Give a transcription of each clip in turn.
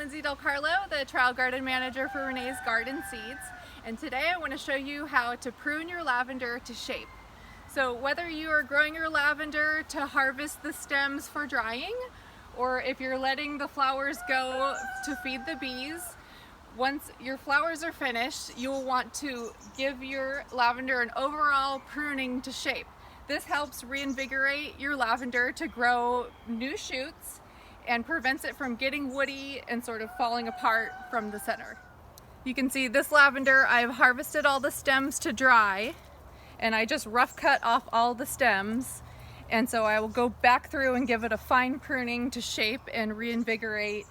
Lindsay Del Carlo, the trial garden manager for Renee's Garden Seeds, and today I want to show you how to prune your lavender to shape. So whether you are growing your lavender to harvest the stems for drying, or if you're letting the flowers go to feed the bees, once your flowers are finished, you will want to give your lavender an overall pruning to shape. This helps reinvigorate your lavender to grow new shoots and prevents it from getting woody and sort of falling apart from the center. You can see this lavender, I've harvested all the stems to dry, and I just rough cut off all the stems, and so I will go back through and give it a fine pruning to shape and reinvigorate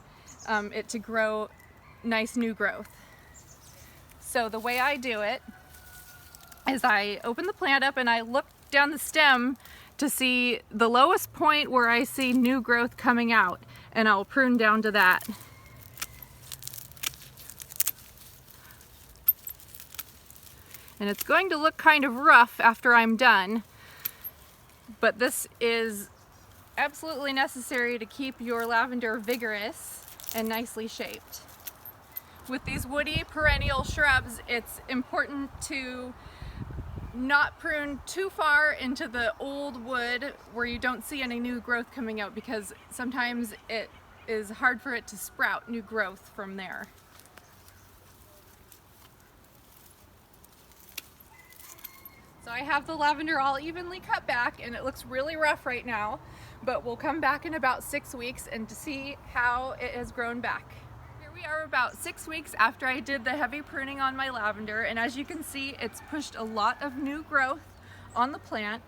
it to grow nice new growth. So the way I do it is I open the plant up and I look down the stem to see the lowest point where I see new growth coming out, and I'll prune down to that. And it's going to look kind of rough after I'm done, but this is absolutely necessary to keep your lavender vigorous and nicely shaped. With these woody perennial shrubs, it's important to not prune too far into the old wood where you don't see any new growth coming out, because sometimes it is hard for it to sprout new growth from there. So I have the lavender all evenly cut back and it looks really rough right now, but we'll come back in about 6 weeks and to see how it has grown back. We are about 6 weeks after I did the heavy pruning on my lavender, and as you can see, it's pushed a lot of new growth on the plant.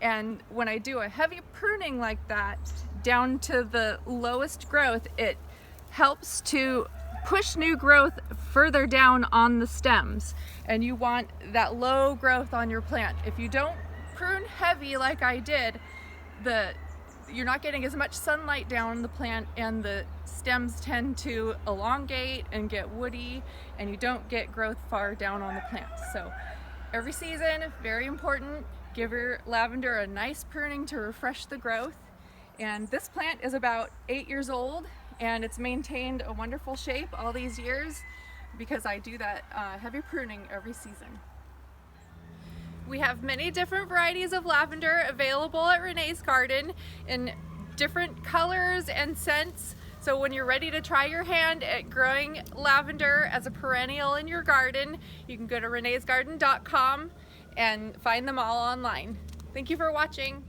And when I do a heavy pruning like that down to the lowest growth, it helps to push new growth further down on the stems, and you want that low growth on your plant. If you don't prune heavy like I did, you're not getting as much sunlight down the plant, and the stems tend to elongate and get woody, and you don't get growth far down on the plant. So every season, very important, give your lavender a nice pruning to refresh the growth. And this plant is about 8 years old, and it's maintained a wonderful shape all these years because I do that heavy pruning every season. We have many different varieties of lavender available at Renee's Garden in different colors and scents. So when you're ready to try your hand at growing lavender as a perennial in your garden, you can go to reneesgarden.com and find them all online. Thank you for watching.